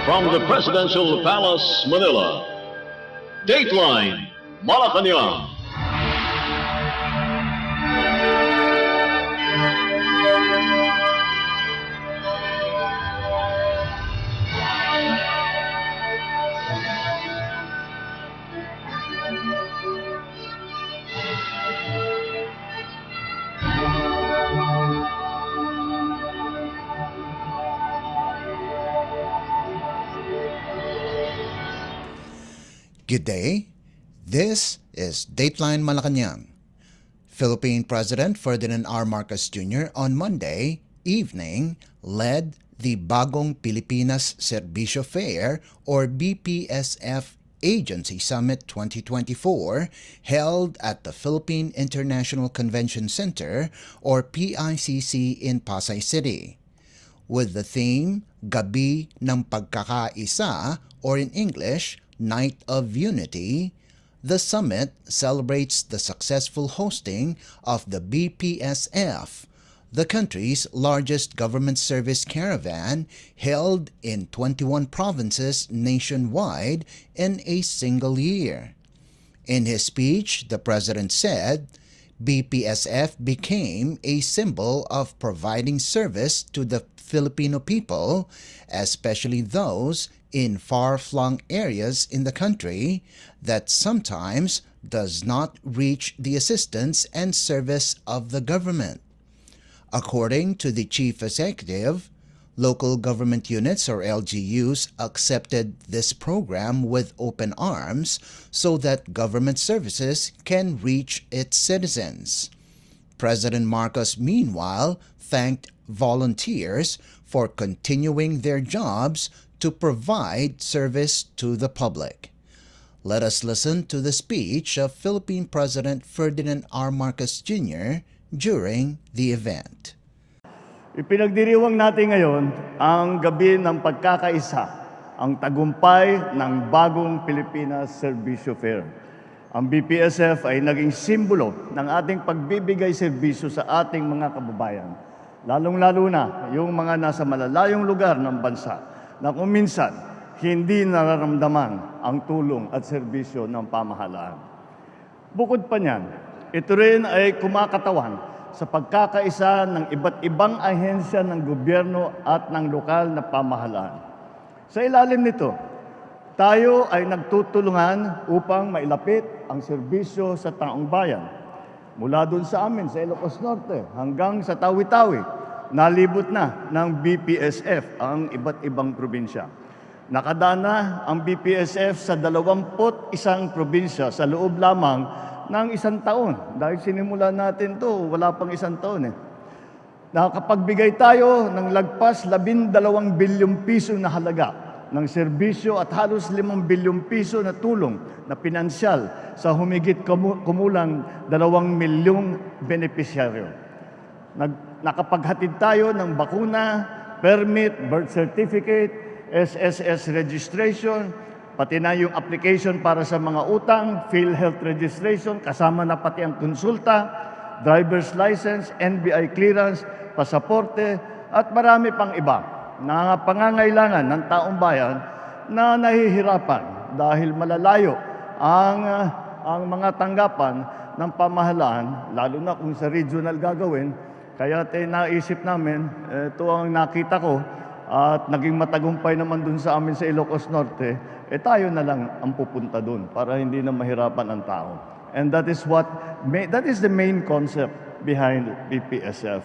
From the Presidential Palace, Manila, Dateline Malacañang. Good day. This is Dateline Malacañang. Philippine President Ferdinand R. Marcos Jr. on Monday evening led the Bagong Pilipinas Serbisyo Fair or BPSF Agency Summit 2024 held at the Philippine International Convention Center or PICC in Pasay City. With the theme Gabi ng Pagkakaisa or in English, Night of Unity, the summit celebrates the successful hosting of the BPSF, the country's largest government service caravan held in 21 provinces nationwide in a single year. In his speech, the President said, BPSF became a symbol of providing service to the Filipino people, especially those in far-flung areas in the country that sometimes does not reach the assistance and service of the government. According to the Chief Executive, local government units or LGUs accepted this program with open arms so that government services can reach its citizens. President Marcos, meanwhile, thanked volunteers for continuing their jobs to provide service to the public. Let us listen to the speech of Philippine President Ferdinand R. Marcos Jr. during the event. Ipinagdiriwang natin ngayon ang gabi ng pagkakaisa, ang tagumpay ng Bagong Pilipinas Serbisyo Fair. Ang BPSF ay naging simbolo ng ating pagbibigay serbisyo sa ating mga kababayan, lalong-lalo na yung mga nasa malalayong lugar ng bansa na kung minsan hindi nararamdaman ang tulong at serbisyo ng pamahalaan. Bukod pa niyan, ito rin ay kumakatawan sa pagkakaisa ng iba't ibang ahensya ng gobyerno at ng lokal na pamahalaan. Sa ilalim nito, tayo ay nagtutulungan upang mailapit ang serbisyo sa taong bayan. Mula doon sa amin, sa Ilocos Norte, hanggang sa Tawi-Tawi, nalibot na ng BPSF ang iba't ibang probinsya. Nakadaan na ang BPSF sa 21 probinsya sa loob lamang ng 1 taon. Dahil sinimula natin to, wala pang 1 taon eh. Nakapagbigay tayo ng lagpas 12 bilyong piso na halaga ng serbisyo at halos 5 bilyong piso na tulong na pinansyal sa humigit kumulang 2 milyong benepisyaryo. Nakapaghatid tayo ng bakuna, permit, birth certificate, SSS registration, pati na yung application para sa mga utang, PhilHealth registration, kasama na pati ang konsulta, driver's license, NBI clearance, pasaporte, at marami pang iba na pangangailangan ng taong bayan na nahihirapan dahil malalayo ang mga tanggapan ng pamahalaan, lalo na kung sa regional gagawin. Kaya naisip namin, ito ang nakita ko at naging matagumpay naman dun sa amin sa Ilocos Norte, tayo na lang ang pupunta dun para hindi na mahirapan ang tao. And that is the main concept behind BPSF,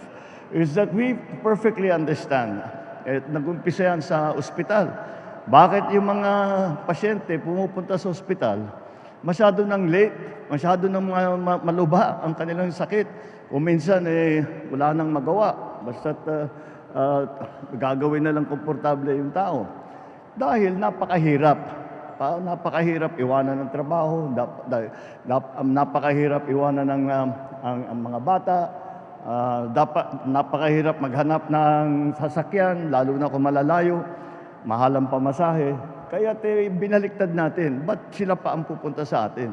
is that we perfectly understand. Nag-umpisa yan sa ospital. Bakit yung mga pasyente pumupunta sa ospital, masyado nang late, masyado nang maluba ang kanilang sakit. Kung minsan, wala nang magawa. Basta't gagawin na lang komportable yung tao. Dahil napakahirap. Napakahirap iwanan ng trabaho, napakahirap iwanan ng ang mga bata, napakahirap maghanap ng sasakyan, lalo na kung malalayo, mahal ang pamasahe. Kaya binaliktad natin, ba't sila pa ang pupunta sa atin?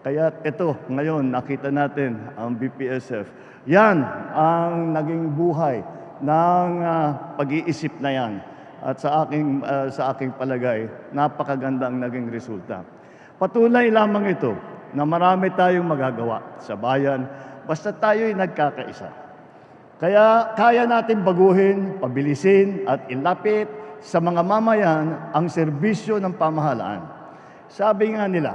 Kaya ito, ngayon, nakita natin ang BPSF. Yan ang naging buhay ng pag-iisip na yan. at sa aking palagay, napakagandang naging resulta. Patunay lamang ito na marami tayong magagawa sa bayan basta tayo'y nagkakaisa. Kaya kaya natin baguhin, pabilisin at ilapit sa mga mamayan ang serbisyo ng pamahalaan. Sabi nga nila,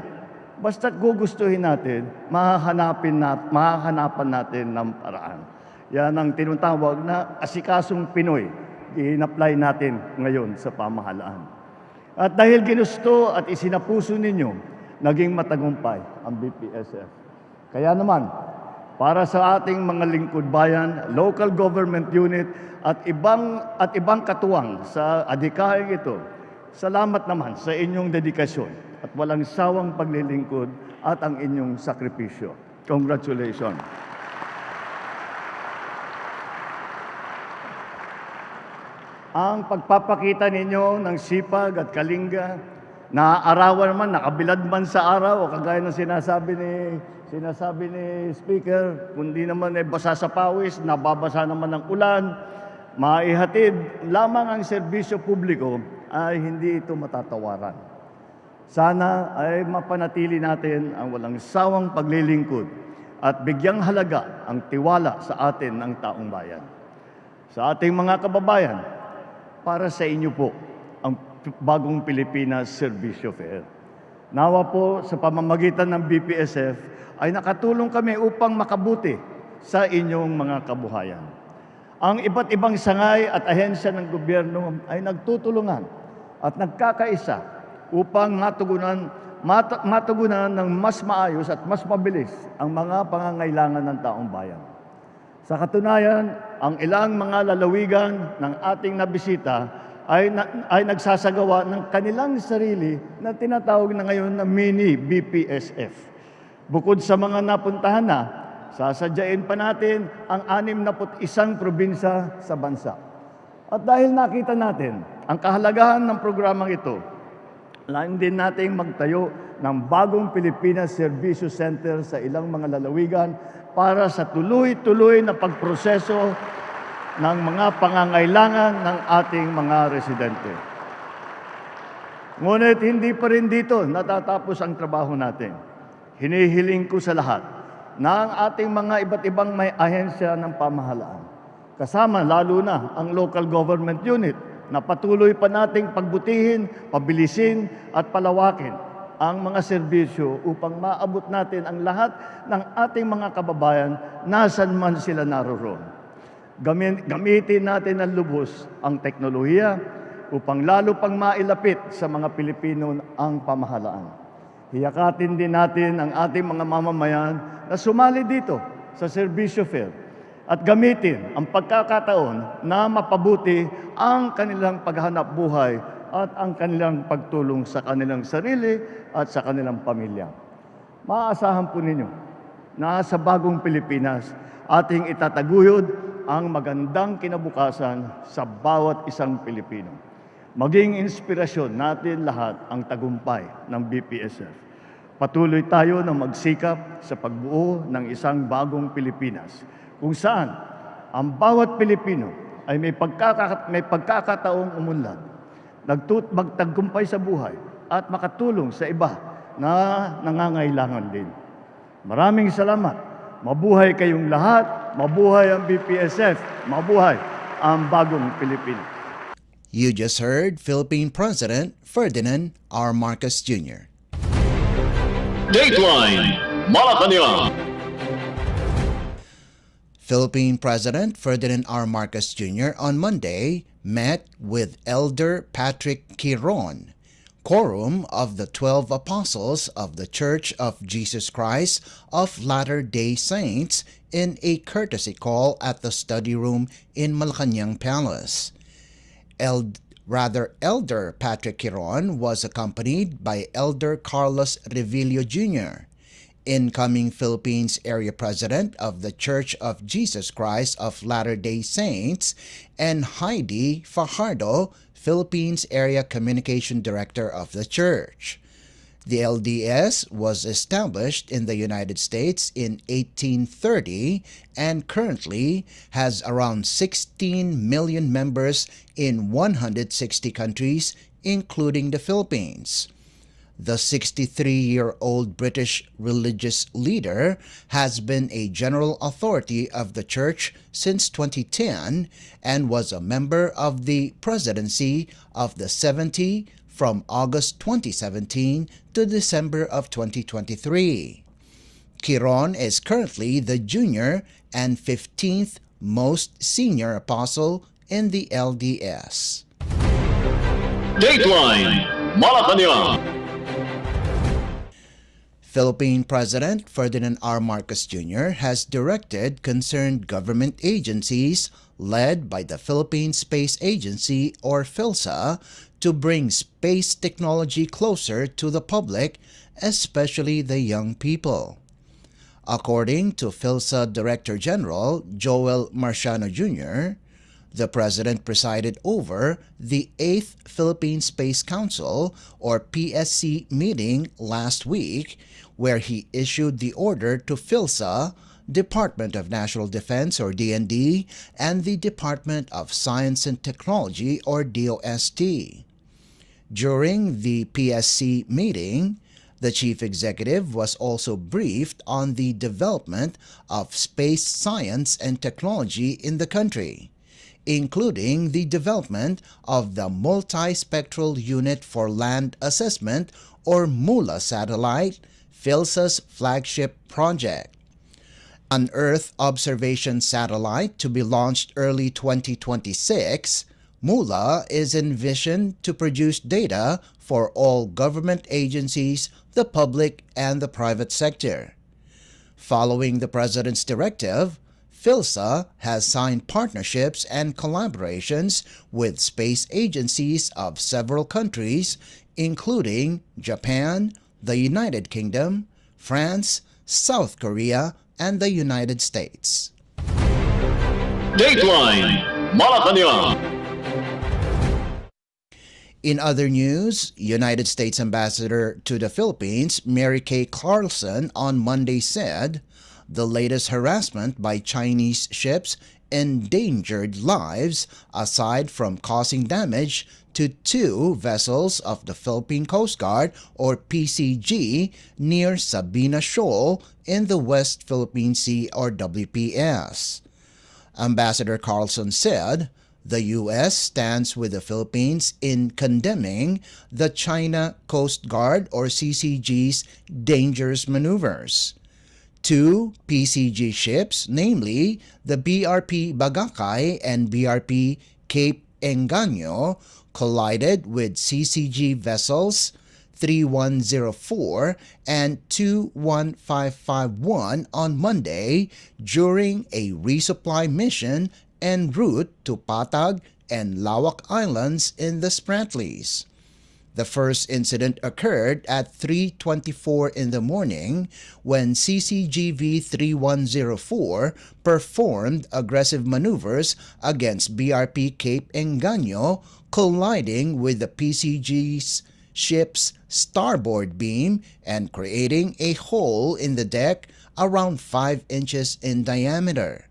basta't gugustuhin natin, mahahanapan natin ng paraan. Yan ang tinatawag na asikasong Pinoy. I-apply natin ngayon sa pamahalaan. At dahil ginusto at isinapuso ninyo, naging matagumpay ang BPSF. Kaya naman, para sa ating mga lingkod bayan, local government unit at ibang katuwang sa adhikayang ito, salamat naman sa inyong dedikasyon at walang sawang paglilingkod at ang inyong sakripisyo. Congratulations. Ang pagpapakita ninyo ng sipag at kalinga, naaarawan man, nakabilad man sa araw, o kagaya ng sinasabi ni Speaker, kundi naman basa sa pawis, nababasa naman ng ulan, maihatid lamang ang serbisyo publiko, ay hindi ito matatawaran. Sana ay mapanatili natin ang walang sawang paglilingkod at bigyang halaga ang tiwala sa atin ng taong bayan. Sa ating mga kababayan, para sa inyo po ang Bagong Pilipinas Serbisyo Fair. Nawa po sa pamamagitan ng BPSF ay nakatulong kami upang makabuti sa inyong mga kabuhayan. Ang iba't ibang sangay at ahensya ng gobyerno ay nagtutulungan at nagkakaisa upang matugunan ng mas maayos at mas mabilis ang mga pangangailangan ng taong bayan. Sa katunayan, ang ilang mga lalawigan ng ating nabisita ay nagsasagawa ng kanilang sarili na tinatawag na ngayon na mini BPSF. Bukod sa mga napuntahan na, sasadyain pa natin ang 61 probinsya sa bansa. At dahil nakita natin ang kahalagahan ng programang ito, lain din nating magtayo ng Bagong Pilipinas Servicio Center sa ilang mga lalawigan para sa tuloy-tuloy na pagproseso ng mga pangangailangan ng ating mga residente. Ngunit hindi pa rin dito natatapos ang trabaho natin. Hinihiling ko sa lahat na ang ating mga iba't ibang may ahensya ng pamahalaan, kasama lalo na ang local government unit, na patuloy pa nating pagbutihin, pabilisin at palawakin ang mga serbisyo upang maabot natin ang lahat ng ating mga kababayan nasan man sila naroon. Gamitin natin ng lubos ang teknolohiya upang lalo pang mailapit sa mga Pilipino ang pamahalaan. Hiyakatin din natin ang ating mga mamamayan na sumali dito sa Serbisyo Fair at gamitin ang pagkakataon na mapabuti ang kanilang paghanap buhay at ang kanilang pagtulong sa kanilang sarili at sa kanilang pamilya. Maaasahan po ninyo na sa Bagong Pilipinas, ating itataguyod ang magandang kinabukasan sa bawat isang Pilipino. Maging inspirasyon natin lahat ang tagumpay ng BPSF. Patuloy tayo na magsikap sa pagbuo ng isang bagong Pilipinas, kung saan ang bawat Pilipino ay may pagkakataong umunlad, magtagumpay sa buhay at makatulong sa iba na nangangailangan din. Maraming salamat. Mabuhay kayong lahat. Mabuhay ang BPSF. Mabuhay ang Bagong Pilipinas. You just heard Philippine President Ferdinand R. Marcos Jr. Dateline Malacañang. Philippine President Ferdinand R. Marcos Jr. on Monday met with Elder Patrick Quiron, quorum of the 12 Apostles of the Church of Jesus Christ of Latter-day Saints, in a courtesy call at the study room in Malacañang Palace. Elder Patrick Quiron was accompanied by Elder Carlos Revillo Jr., incoming Philippines Area President of the Church of Jesus Christ of Latter-day Saints, and Heidi Fajardo, Philippines Area Communication Director of the Church. The LDS was established in the United States in 1830 and currently has around 16 million members in 160 countries, including the Philippines. The 63-year-old British religious leader has been a general authority of the church since 2010 and was a member of the presidency of the 70 from August 2017 to December of 2023. Quiron is currently the junior and 15th most senior apostle in the LDS. Dateline Malacañang. Philippine President Ferdinand R. Marcos Jr. has directed concerned government agencies led by the Philippine Space Agency or PhilSA to bring space technology closer to the public, especially the young people. According to PhilSA Director General Joel Marciano Jr., the President presided over the 8th Philippine Space Council or PSC meeting last week, where he issued the order to PhilSA, Department of National Defense or DND, and the Department of Science and Technology or DOST. During the PSC meeting, the chief executive was also briefed on the development of space science and technology in the country, including the development of the Multispectral Unit for Land Assessment or MULA satellite, PhilSA's flagship project. An Earth observation satellite to be launched early 2026, MULA is envisioned to produce data for all government agencies, the public, and the private sector. Following the President's directive, PhilSA has signed partnerships and collaborations with space agencies of several countries, including Japan, the United Kingdom, France, South Korea, and the United States. Dateline Malacañang. In other news, United States Ambassador to the Philippines Mary Kay Carlson on Monday said the latest harassment by Chinese ships endangered lives aside from causing damage to 2 vessels of the Philippine Coast Guard or PCG near Sabina Shoal in the West Philippine Sea or WPS. Ambassador Carlson said the U.S. stands with the Philippines in condemning the China Coast Guard or CCG's dangerous maneuvers. 2 PCG ships, namely the BRP Bagakay and BRP Cape Engaño, collided with CCG vessels 3104 and 21551 on Monday during a resupply mission en route to Patag and Lawak Islands in the Spratlys. The first incident occurred at 3:24 in the morning when CCGV 3104 performed aggressive maneuvers against BRP Cape Engaño, colliding with the PCG's ship's starboard beam and creating a hole in the deck around 5 inches in diameter.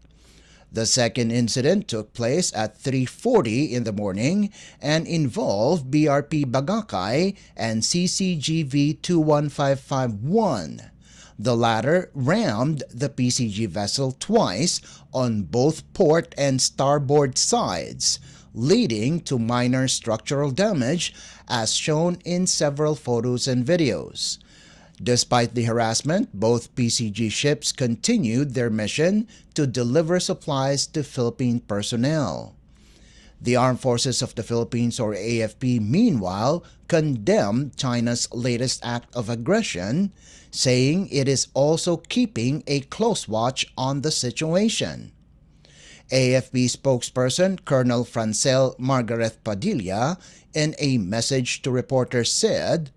The second incident took place at 3:40 in the morning and involved BRP Bagakay and CCGV 21551. The latter rammed the PCG vessel twice on both port and starboard sides, leading to minor structural damage as shown in several photos and videos. Despite the harassment, both PCG ships continued their mission to deliver supplies to Philippine personnel. The Armed Forces of the Philippines or AFP meanwhile condemned China's latest act of aggression, saying it is also keeping a close watch on the situation. AFP spokesperson Colonel Francel Margaret Padilla in a message to reporters said,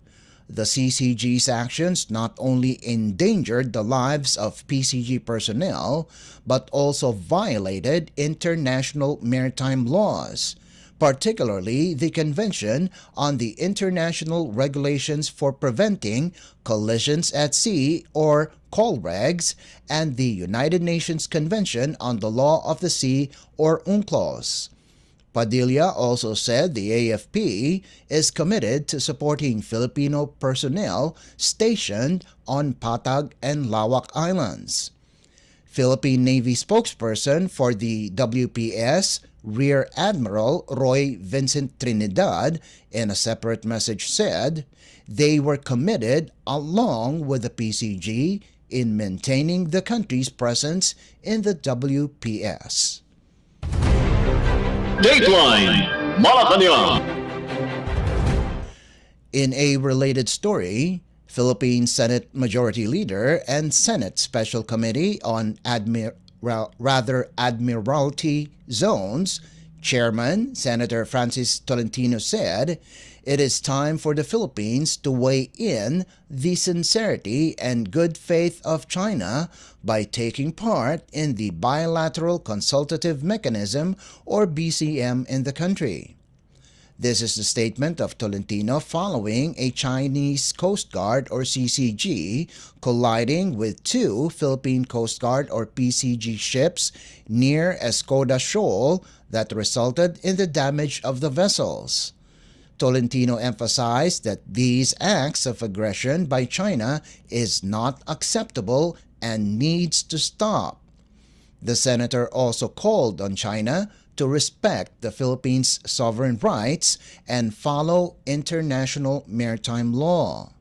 the CCG's actions not only endangered the lives of PCG personnel, but also violated international maritime laws, particularly the Convention on the International Regulations for Preventing Collisions at Sea, or COLREGs, and the United Nations Convention on the Law of the Sea, or UNCLOS. Padilla also said the AFP is committed to supporting Filipino personnel stationed on Patag and Lawak Islands. Philippine Navy spokesperson for the WPS, Rear Admiral Roy Vincent Trinidad, in a separate message said they were committed along with the PCG in maintaining the country's presence in the WPS. Dateline Malacañang. In a related story, Philippine Senate Majority Leader and Senate Special Committee on Admiralty Zones Chairman Senator Francis Tolentino said it is time for the Philippines to weigh in the sincerity and good faith of China by taking part in the Bilateral Consultative Mechanism, or BCM, in the country. This is the statement of Tolentino following a Chinese Coast Guard, or CCG, colliding with two Philippine Coast Guard, or PCG, ships near Escoda Shoal that resulted in the damage of the vessels. Tolentino emphasized that these acts of aggression by China is not acceptable and needs to stop. The senator also called on China to respect the Philippines' sovereign rights and follow international maritime law.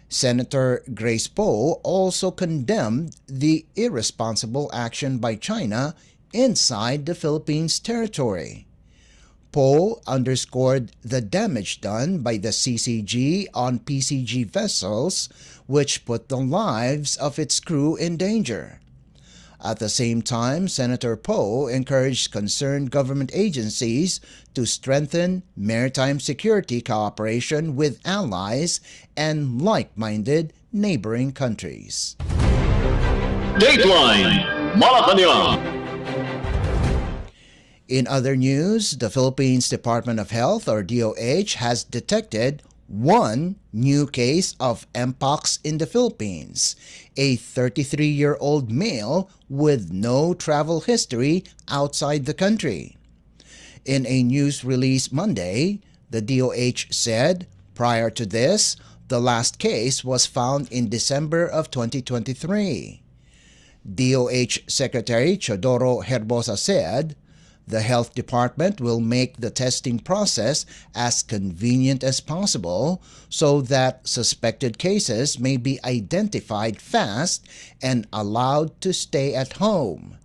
Senator Grace Poe also condemned the irresponsible action by China inside the Philippines territory. Poe underscored the damage done by the CCG on PCG vessels, which put the lives of its crew in danger. At the same time, Senator Poe encouraged concerned government agencies to strengthen maritime security cooperation with allies and like-minded neighboring countries. Dateline Malacañang. In other news, the Philippines Department of Health, or DOH, has detected one new case of Mpox in the Philippines, a 33-year-old male with no travel history outside the country. In a news release Monday, the DOH said prior to this, the last case was found in December of 2023. DOH Secretary Chodoro Herbosa said, the health department will make the testing process as convenient as possible so that suspected cases may be identified fast and allowed to stay at home,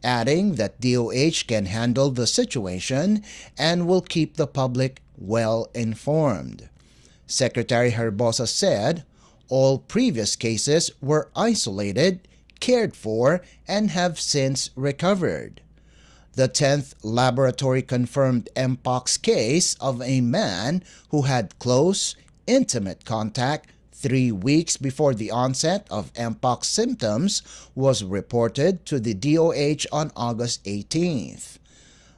adding that DOH can handle the situation and will keep the public well informed. Secretary Herbosa said all previous cases were isolated, cared for, and have since recovered. The 10th laboratory-confirmed Mpox case of a man who had close, intimate contact 3 weeks before the onset of Mpox symptoms was reported to the DOH on August 18th.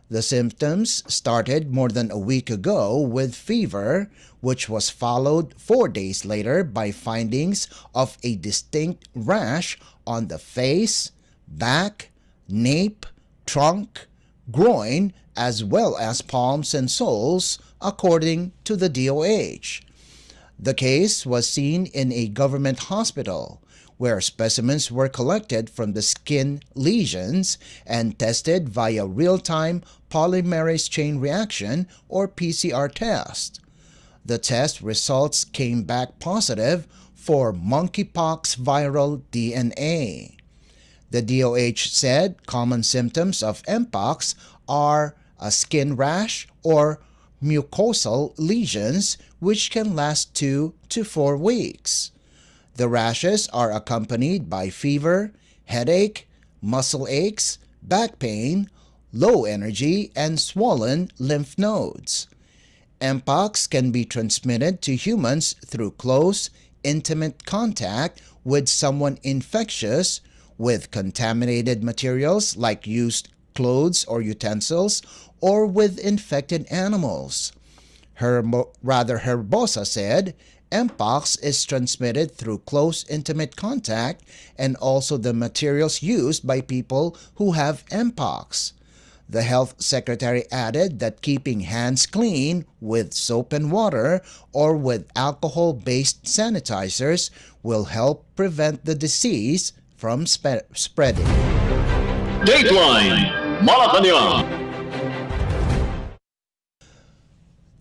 The symptoms started more than a week ago with fever, which was followed 4 days later by findings of a distinct rash on the face, back, nape, trunk, groin, as well as palms and soles, according to the DOH. The case was seen in a government hospital, where specimens were collected from the skin lesions and tested via real-time polymerase chain reaction, or PCR test. The test results came back positive for monkeypox viral DNA. The DOH said common symptoms of Mpox are a skin rash or mucosal lesions which can last 2 to 4 weeks. The rashes are accompanied by fever, headache, muscle aches, back pain, low energy, and swollen lymph nodes. Mpox can be transmitted to humans through close, intimate contact with someone infectious, with contaminated materials like used clothes or utensils, or with infected animals. Herbosa said, Mpox is transmitted through close intimate contact and also the materials used by people who have Mpox. The health secretary added that keeping hands clean with soap and water or with alcohol-based sanitizers will help prevent the disease from spreading. Dateline Malacañang.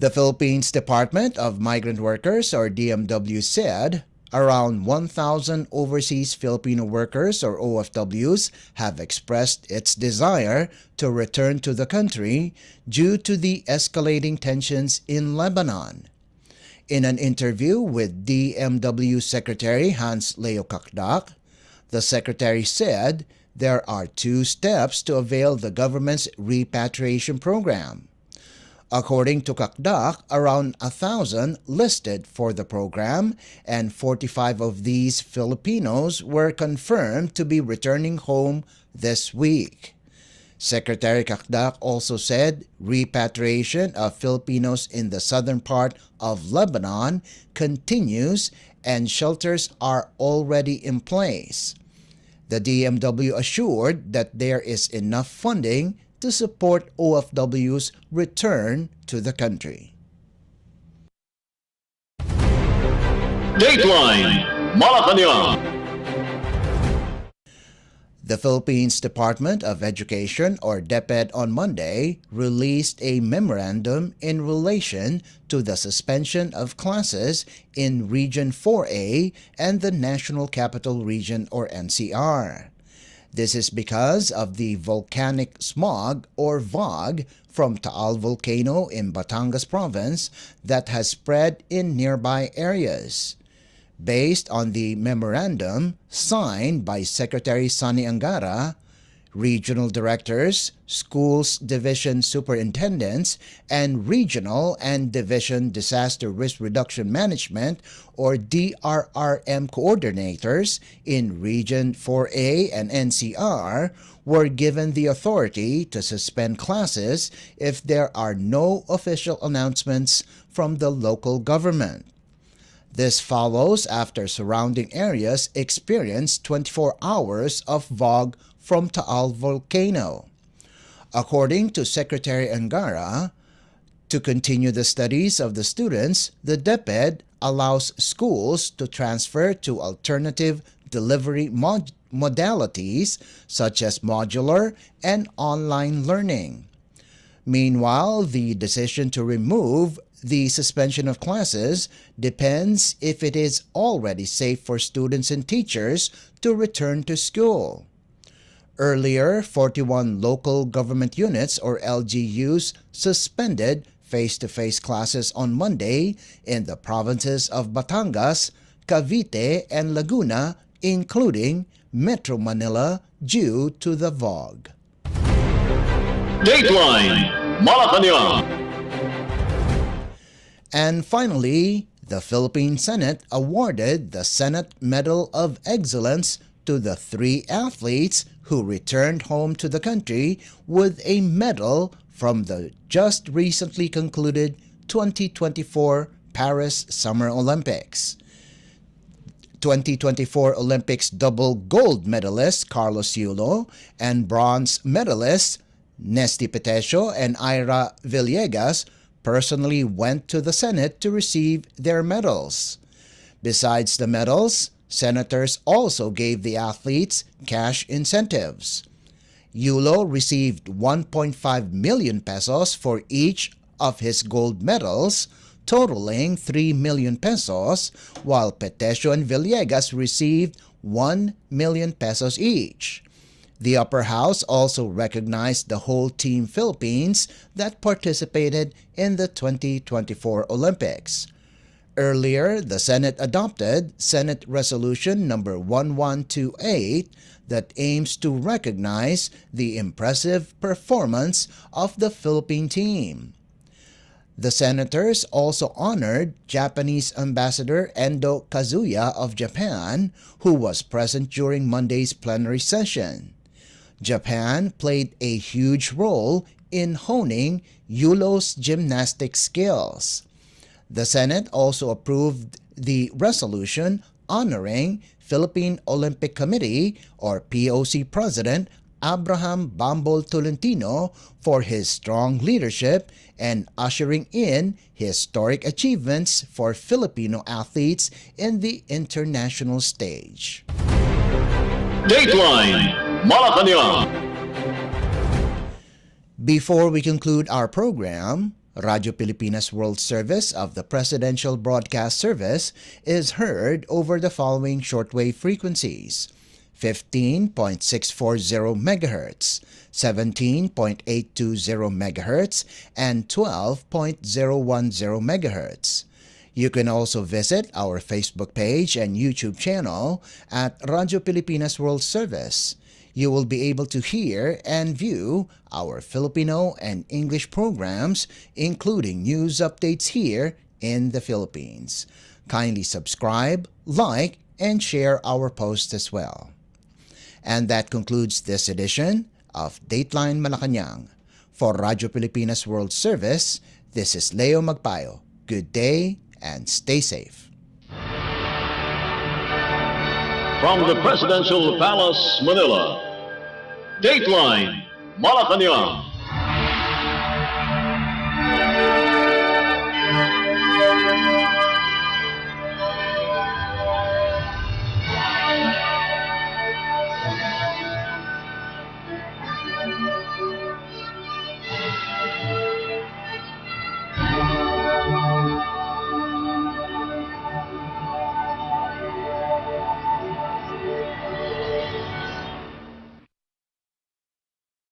The Philippines Department of Migrant Workers, or DMW, said around 1,000 overseas Filipino workers, or OFWs, have expressed its desire to return to the country due to the escalating tensions in Lebanon. In an interview with DMW Secretary Leo Magpayo, the secretary said there are 2 steps to avail the government's repatriation program. According to Kakdak, around 1,000 listed for the program, and 45 of these Filipinos were confirmed to be returning home this week. Secretary Kakdak also said repatriation of Filipinos in the southern part of Lebanon continues and shelters are already in place. The DMW assured that there is enough funding to support OFW's return to the country. Dateline Malacañang. The Philippines Department of Education, or DepEd, on Monday released a memorandum in relation to the suspension of classes in Region 4A and the National Capital Region, or NCR. This is because of the volcanic smog, or VOG, from Taal volcano in Batangas province that has spread in nearby areas. Based on the memorandum signed by Secretary Sonny Angara, regional directors, schools division superintendents, and regional and division disaster risk reduction management, or DRRM coordinators in Region 4A and NCR were given the authority to suspend classes if there are no official announcements from the local government. This follows after surrounding areas experienced 24 hours of VOG from Taal volcano. According to Secretary Angara, to continue the studies of the students, the DepEd allows schools to transfer to alternative delivery modalities such as modular and online learning. Meanwhile, the decision to remove the suspension of classes depends if it is already safe for students and teachers to return to school. Earlier, 41 local government units, or LGUs, suspended face-to-face classes on Monday in the provinces of Batangas, Cavite, and Laguna, including Metro Manila, due to the VOG. Dateline Malacañang. And finally, the Philippine Senate awarded the Senate Medal of Excellence to the 3 athletes who returned home to the country with a medal from the just recently concluded 2024 Paris Summer Olympics. 2024 Olympics double gold medalist Carlos Yulo and bronze medalists Nesty Petesio and Ira Villegas personally went to the Senate to receive their medals. Besides the medals, senators also gave the athletes cash incentives. Yulo received 1.5 million pesos for each of his gold medals, totaling 3 million pesos, while Petesio and Villegas received 1 million pesos each. The upper house also recognized the whole Team Philippines that participated in the 2024 Olympics. Earlier, the Senate adopted Senate Resolution number 1128 that aims to recognize the impressive performance of the Philippine team. The senators also honored Japanese Ambassador Endo Kazuya of Japan, who was present during Monday's plenary session. Japan played a huge role in honing Yulo's gymnastic skills. The Senate also approved the resolution honoring Philippine Olympic Committee or POC President Abraham Bambol Tolentino for his strong leadership and ushering in historic achievements for Filipino athletes in the international stage. Dateline Malacañang. Before we conclude our program, Radyo Pilipinas World Service of the Presidential Broadcast Service is heard over the following shortwave frequencies: 15.640 MHz, 17.820 MHz, and 12.010 MHz. You can also visit our Facebook page and YouTube channel at Radyo Pilipinas World Service. You will be able to hear and view our Filipino and English programs, including news updates here in the Philippines. Kindly subscribe, like, and share our posts as well. And that concludes this edition of Dateline Malacañang. For Radyo Pilipinas World Service, this is Leo Magpayo. Good day and stay safe. From the Presidential Palace, Manila, Dateline Malacañang.